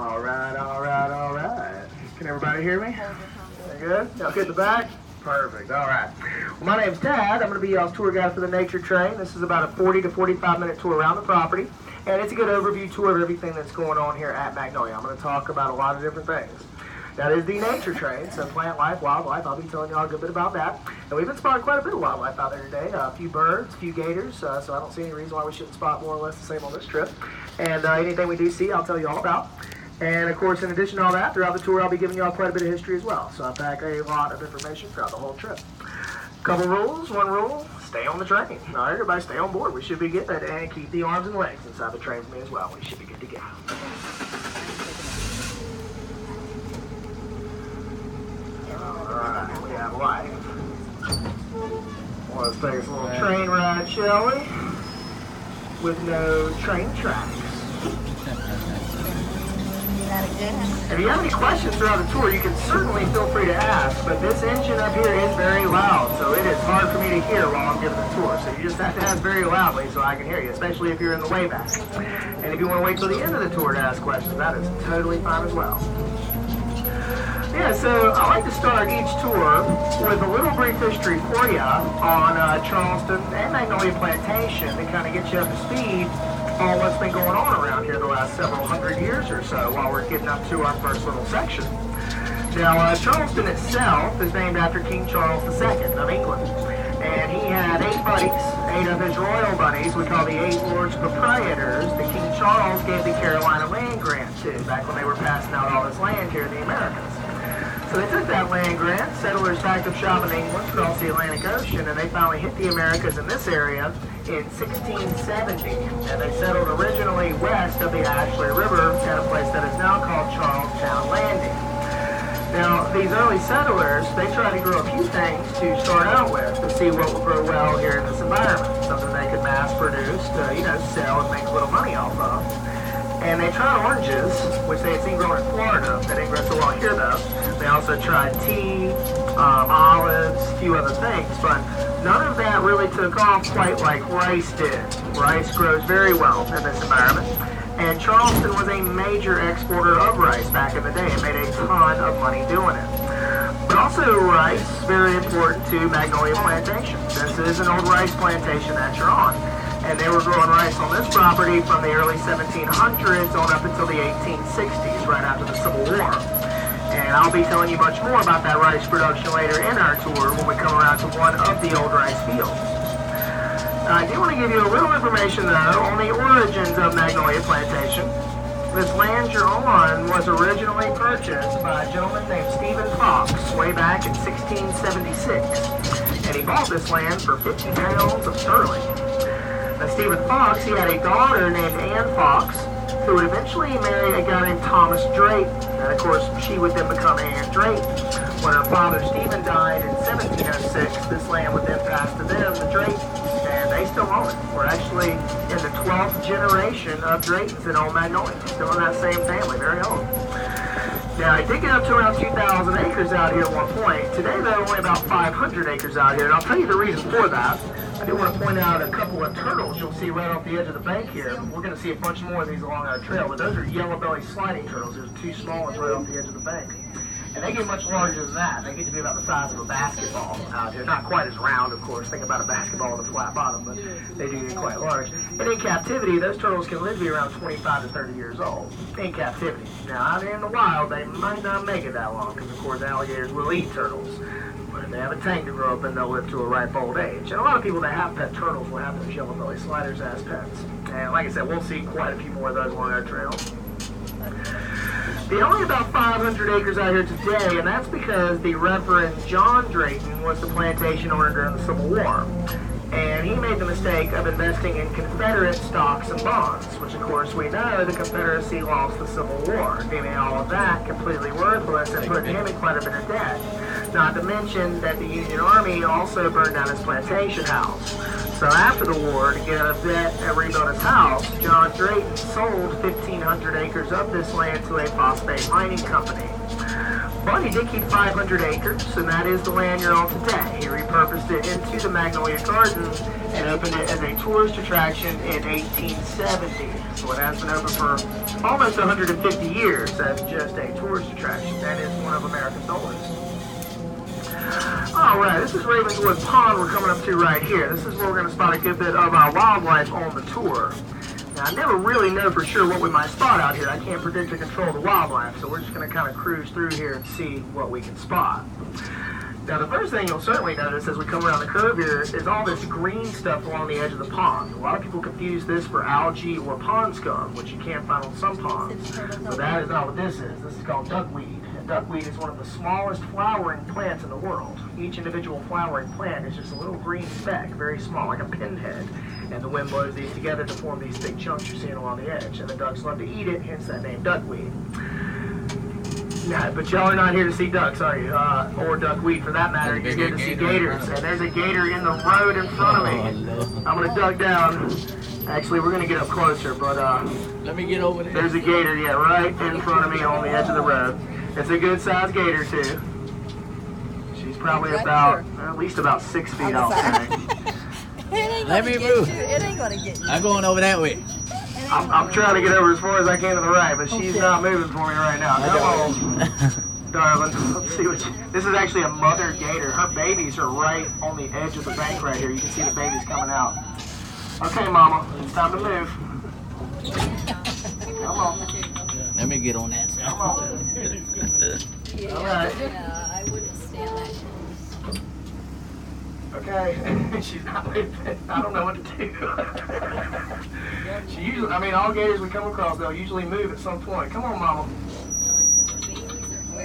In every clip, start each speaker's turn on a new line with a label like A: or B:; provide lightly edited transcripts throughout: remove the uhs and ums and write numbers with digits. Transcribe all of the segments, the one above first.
A: All right, all right, all right. Can everybody hear me? Good? Y'all get the back? Perfect, all right. Well, my name's Tad. I'm going to be y'all's tour guide for the Nature Train. This is about a 40 to 45 minute tour around the property, and it's a good overview tour of everything that's going on here at Magnolia. I'm going to talk about a lot of different things. That is the Nature Train, so plant life, wildlife. I'll be telling y'all a good bit about that. And we've been spotting quite a bit of wildlife out there today. A few birds, a few gators, so I don't see any reason why we shouldn't spot more or less the same on this trip. And anything we do see, I'll tell you all about. And of course, in addition to all that, throughout the tour, I'll be giving y'all quite a bit of history as well. So I pack a lot of information throughout the whole trip. Couple rules. One rule, stay on the train. All right, everybody stay on board. We should be good. And keep the arms and legs inside the train for me as well. We should be good to go. Alright, we have life. Well, let's take us a little train ride, shall we? With no train tracks. If you have any questions throughout the tour, you can certainly feel free to ask, but this engine up here is very loud, so it is hard for me to hear while I'm giving the tour. So you just have to ask very loudly so I can hear you, especially if you're in the way back. And if you want to wait till the end of the tour to ask questions, that is totally fine as well. Yeah, so I like to start each tour with a little brief history for you on Charleston and Magnolia Plantation to kind of get you up to speed on what's been going on around here the last several hundred years or so while we're getting up to our first little section. Now, Charleston itself is named after King Charles II of England, and he had 8 buddies, 8 of his royal buddies, we call the 8 Lords Proprietors, that King Charles gave the Carolina land grant to back when they were passing out all this land here in the Americas. So they took that land grant, settlers packed up shop in England across the Atlantic Ocean, and they finally hit the Americas in this area in 1670. And they settled originally west of the Ashley River at a place that is now called Charlestown Landing. Now, these early settlers, they tried to grow a few things to start out with to see what would grow well here in this environment, something they could mass produce to, sell and make a little money off of. And they tried oranges, which they had seen grow in Florida. They didn't grow so well here, though. They also tried tea, olives, a few other things, but none of that really took off quite like rice did. Rice grows very well in this environment, and Charleston was a major exporter of rice back in the day and made a ton of money doing it. But also rice, very important to Magnolia Plantation. This is an old rice plantation that you're on. And they were growing rice on this property from the early 1700s on up until the 1860s, right after the Civil War. And I'll be telling you much more about that rice production later in our tour when we come around to one of the old rice fields. I do want to give you a little information, though, on the origins of Magnolia Plantation. This land you're on was originally purchased by a gentleman named Stephen Fox way back in 1676. And he bought this land for 50 pounds of sterling. Stephen Fox, he had a daughter named Anne Fox, who would eventually marry a guy named Thomas Drake, and of course she would then become Anne Drake. When her father Stephen died in 1706, this land would then pass to them, the Drakes, and they still own it. We're actually in the 12th generation of Drakes in Old Magnolia, still in that same family, very old. Now, I did get up to around 2,000 acres out here at one point. Today, there are only about 500 acres out here, and I'll tell you the reason for that. I do want to point out a couple of turtles you'll see right off the edge of the bank here. We're going to see a bunch more of these along our trail, but those are yellow-bellied sliding turtles. There's 2 small ones right off the edge of the bank. And they get much larger than that. They get to be about the size of a basketball out here. Not quite as round, of course. Think about a basketball with a flat bottom, but they do get quite large. And in captivity, those turtles can live to be around 25 to 30 years old. In captivity. Now, out here in the wild, they might not make it that long, because, of course, alligators will eat turtles. But if they have a tank to grow up in, they'll live to a ripe old age. And a lot of people that have pet turtles will have those yellow-bellied sliders as pets. And like I said, we'll see quite a few more of those along our trail. There are only about 500 acres out here today, and that's because the Reverend John Drayton was the plantation owner during the Civil War. And he made the mistake of investing in Confederate stocks and bonds, which of course we know the Confederacy lost the Civil War, leaving all of that completely worthless and putting him in quite a bit of debt. Not to mention that the Union Army also burned down his plantation house. So after the war, to get out of debt and rebuild his house, John Drayton sold 1,500 acres of this land to a phosphate mining company. But he did keep 500 acres, and that is the land you're on today. He repurposed it into the Magnolia Gardens and opened it as a tourist attraction in 1870. So it has been open for almost 150 years as just a tourist attraction. That is one of America's oldest. Alright, this is Ravenswood Pond we're coming up to right here. This is where we're going to spot a good bit of wildlife on the tour. Now, I never really know for sure what we might spot out here. I can't predict or control the wildlife, so we're just going to kind of cruise through here and see what we can spot. Now, the first thing you'll certainly notice as we come around the curve here is all this green stuff along the edge of the pond. A lot of people confuse this for algae or pond scum, which you can find on some ponds. But that is not what this is. This is called duckweed. And duckweed is one of the smallest flowering plants in the world. Each individual flowering plant is just a little green speck, very small, like a pinhead. And the wind blows these together to form these big chunks you're seeing along the edge. And the ducks love to eat it, hence that name duckweed. Yeah, but y'all are not here to see ducks, are you? Or duckweed for that matter. You're here to see gators. And there's a gator in the road in front of me. I'm going to duck down. Actually, we're going to get up closer, but
B: let me get over there.
A: There's a gator, yeah, right in front of me on the edge of the road. It's a good-sized gator, too. She's probably about, at least about 6 feet, I'll say.
B: Let me move.
C: It ain't going to get you.
B: I'm going over that way.
A: I'm trying to get over as far as I can to the right, but she's not moving for me right now. Come on, darling. Let's see what this is actually a mother gator. Her babies are right on the edge of the bank right here. You can see the babies coming out. Okay, Mama, it's time to move. Come on.
B: Let me get on that side.
A: Come on. All right.
C: I wouldn't stand that.
A: Okay, she's not moving. I don't know what to do. She usually, I mean, all gators we come across, they'll usually move at some point. Come on, Mama.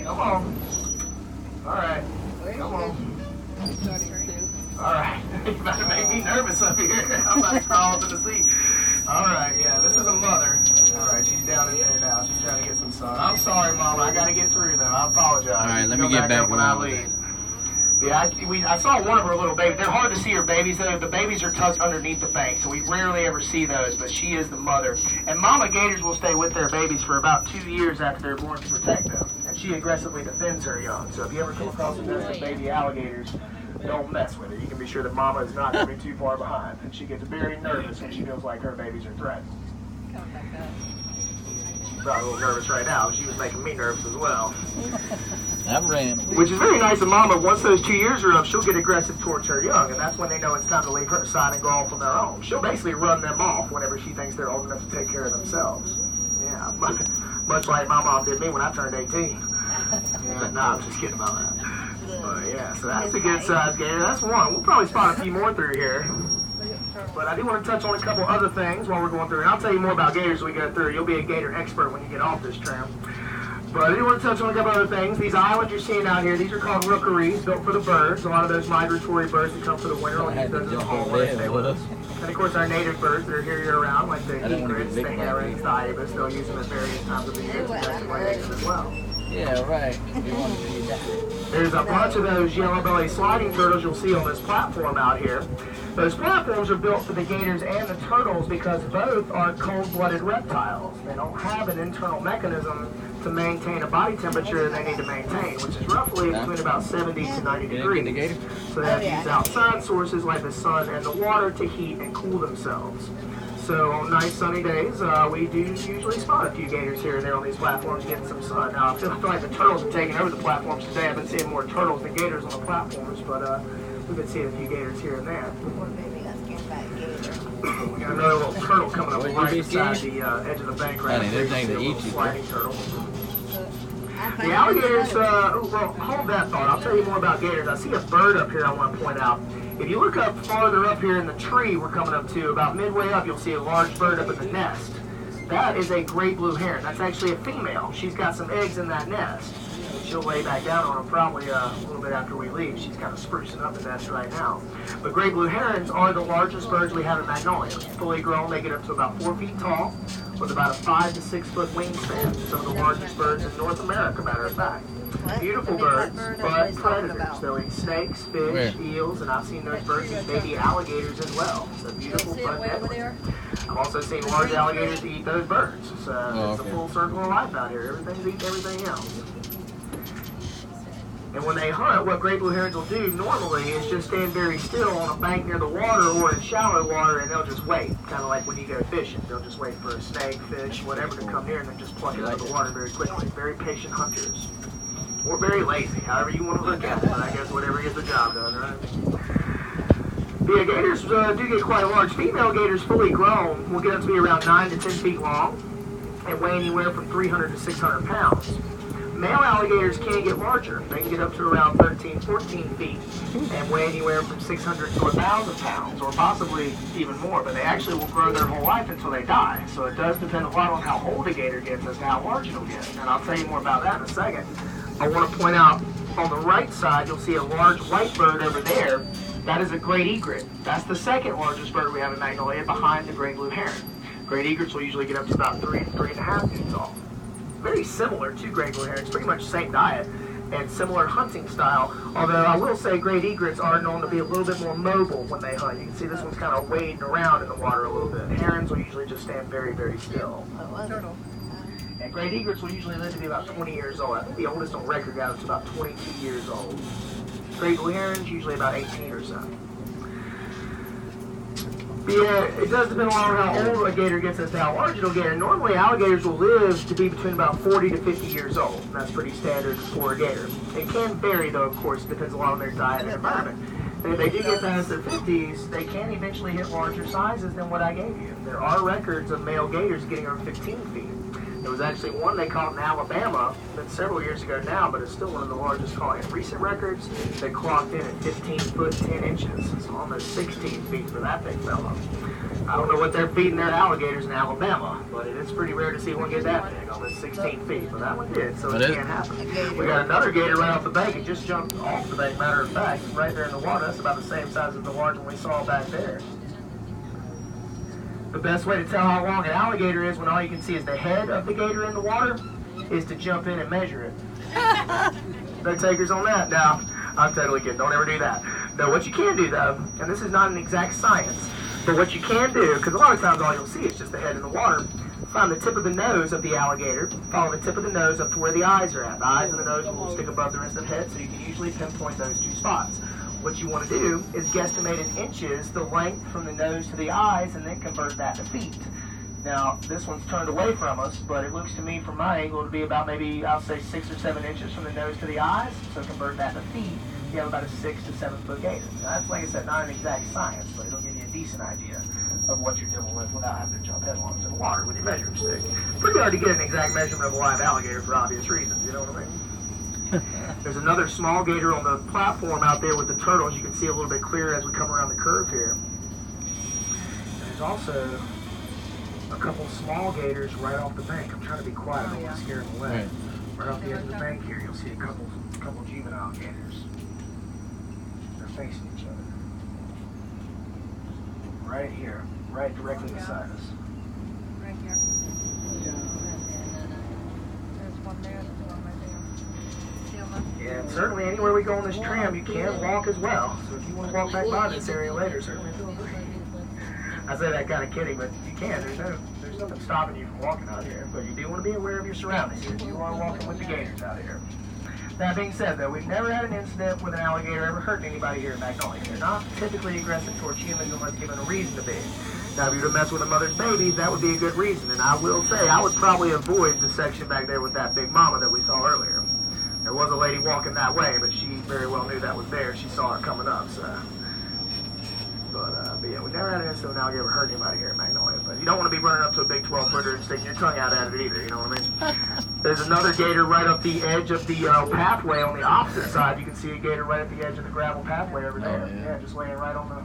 A: Come on. All right. Come on. All right. You're about to make me nervous up here. I'm about to crawl to the seat. All right, yeah, this is a mother. All right, she's down in there now. She's trying to get some sun. I'm sorry, Mama. I got to get through, though. I apologize.
B: All right, let me get back
A: when I leave. Yeah, I saw one of her little babies. They're hard to see her babies. The babies are tucked underneath the bank, so we rarely ever see those, but she is the mother. And mama gators will stay with their babies for about 2 years after they're born to protect them. And she aggressively defends her young. So if you ever come across a nest of baby alligators, don't mess with her. You can be sure that mama is not going to be too far behind. And she gets very nervous when she feels like her babies are threatened. She's probably a little nervous right now. She was making me nervous as well.
B: I'm ran.
A: Which is very nice of Mama. Once those 2 years are up, she'll get aggressive towards her young, and that's when they know it's time to leave her side and go off on their own. She'll basically run them off whenever she thinks they're old enough to take care of themselves. Yeah, much like my mom did me when I turned 18. Yeah, no, I'm just kidding about that. But yeah, so that's a good size gator. That's one. We'll probably spot a few more through here. But I do want to touch on a couple other things while we're going through, and I'll tell you more about gators as we go through. You'll be a gator expert when you get off this tram. But I do want to touch on a couple other things. These islands you're seeing out here, these are called rookeries, built for the birds. A lot of those migratory birds that come for the winter will use those as a home where they stay with us. And of course our native birds that are here year-round, like the egrets, the herons, the ibis, they'll use them at various times of the year to protect their eggs as well.
B: Yeah, right. You want to see that.
A: There's a bunch of those yellow-bellied sliding turtles you'll see on this platform out here. Those platforms are built for the gators and the turtles because both are cold-blooded reptiles. They don't have an internal mechanism to maintain a body temperature they need to maintain, which is roughly between about 70 to 90 degrees. So they have to use outside sources like the sun and the water to heat and cool themselves. So on nice sunny days, we do usually spot a few gators here and there on these platforms getting some sun. Now I feel like the turtles have taken over the platforms today. I've been seeing more turtles than gators on the platforms, but we've been seeing a few gators here and there. We got another little turtle coming up right beside the edge of the bank right there. Sliding turtle. The alligators, well, hold that thought. I'll tell you more about gators. I see a bird up here I want to point out. If you look up farther up here in the tree we're coming up to, about midway up, you'll see a large bird up in the nest. That is a great blue heron. That's actually a female. She's got some eggs in that nest. She'll lay back down on them probably a little bit after we leave. She's kind of sprucing up the nest right now. But great blue herons are the largest birds we have in Magnolia. Fully grown, they get up to about 4 feet tall with about a 5 to 6 foot wingspan. Some of the largest birds in North America, matter of fact. Beautiful birds, but predators. They'll eat snakes, fish, eels, and I've seen those birds eat baby alligators as well. So beautiful, fun deadly. I've also seen large alligators eat those birds. So it's a full circle of life out here. Everything's eating everything else. And when they hunt, what great blue herons will do normally is just stand very still on a bank near the water or in shallow water, and they'll just wait. Kind of like when you go fishing. They'll just wait for a snake, fish, whatever to come near, and then just pluck it out of the water very quickly. Very patient hunters. Or very lazy, however you want to look at it. But I guess whatever gets the job done, right? The gators do get quite large. Female gators fully grown will get up to be around 9 to 10 feet long and weigh anywhere from 300 to 600 pounds. Male alligators can get larger. They can get up to around 13, 14 feet and weigh anywhere from 600 to 1,000 pounds, or possibly even more, but they actually will grow their whole life until they die. So it does depend a lot on how old a gator gets as to how large it'll get. And I'll tell you more about that in a second. I want to point out on the right side, you'll see a large white bird over there. That is a great egret. That's the second largest bird we have in Magnolia, behind the great blue heron. Great egrets will usually get up to about 3.5 feet tall. Very similar to great blue herons, pretty much the same diet and similar hunting style. Although I will say great egrets are known to be a little bit more mobile when they hunt. You can see this one's kind of wading around in the water a little bit. Herons will usually just stand very, very still.
C: Turtle.
A: And great egrets will usually live to be about 20 years old. I think the oldest on record got up to about 22 years old. Great blue herons usually about 18 or so. But yeah, it does depend on how old a gator gets as to how large it'll get. And normally alligators will live to be between about 40 to 50 years old. And that's pretty standard for a gator. It can vary though, of course, it depends a lot on their diet and environment. And if they do get past their 50s, they can eventually hit larger sizes than what I gave you. There are records of male gators getting over 15 feet. There was actually one they caught in Alabama that's several years ago now, but it's still one of the largest caught in recent records. They clocked in at 15 foot 10 inches, so almost 16 feet for that big fella. I don't know what they're feeding their alligators in Alabama, but it is pretty rare to see one get that big, almost 16 feet. But that one did, so it can happen. We got another gator right off the bank. It just jumped off the bank, matter of fact, right there in the water. That's about the same size as the large one we saw back there. The best way to tell how long an alligator is when all you can see is the head of the gator in the water is to jump in and measure it. No takers on that? No, I'm totally kidding. Don't ever do that. No, what you can do though, and this is not an exact science, but what you can do, because a lot of times all you'll see is just the head in the water, find the tip of the nose of the alligator, follow the tip of the nose up to where the eyes are at. The eyes and the nose will stick above the rest of the head, so you can usually pinpoint those two spots. What you want to do is guesstimate in inches the length from the nose to the eyes and then convert that to feet. Now, this one's turned away from us, but it looks to me from my angle to be about maybe, I'll say 6 or 7 inches from the nose to the eyes. So convert that to feet, you have about a 6 to 7 foot gator. Now, that's, like I said, not an exact science, but it'll give you a decent idea of what you're dealing with without having to jump headlong to the water with your measuring stick. Pretty hard to get an exact measurement of a live alligator for obvious reasons, you know what I mean? There's another small gator on the platform out there with the turtles. You can see a little bit clearer as we come around the curve here. And there's also a couple small gators right off the bank. I'm trying to be quiet. I don't want to scare them away. Right off the edge of the bank here, you'll see a couple juvenile gators. They're facing each other. Right here, right directly beside us.
C: Right here. There's one there, there's one right there.
A: Yeah, and certainly anywhere we go on this tram, you can walk as well. So if you want to walk back by this area later, certainly feel free. I say that kind of kidding, but you can. There's nothing stopping you from walking out here. But you do want to be aware of your surroundings here. You are walking with the gators out here. That being said, though, we've never had an incident with an alligator ever hurting anybody here in Magnolia. They're not typically aggressive towards humans unless given a reason to be. Now, if you were to mess with a mother's babies, that would be a good reason. And I will say, I would probably avoid the section back there with that big mama that we saw earlier. There was a lady walking that way, but she very well knew that was there. She saw it coming up, so. But yeah, we never had an incident with an alligator hurt anybody here in Magnolia. But you don't want to be running up to a big 12-footer and sticking your tongue out at it either, you know what I mean? There's another gator right up the edge of the pathway on the opposite side. You can see a gator right at the edge of the gravel pathway over there. Yeah, just laying right on the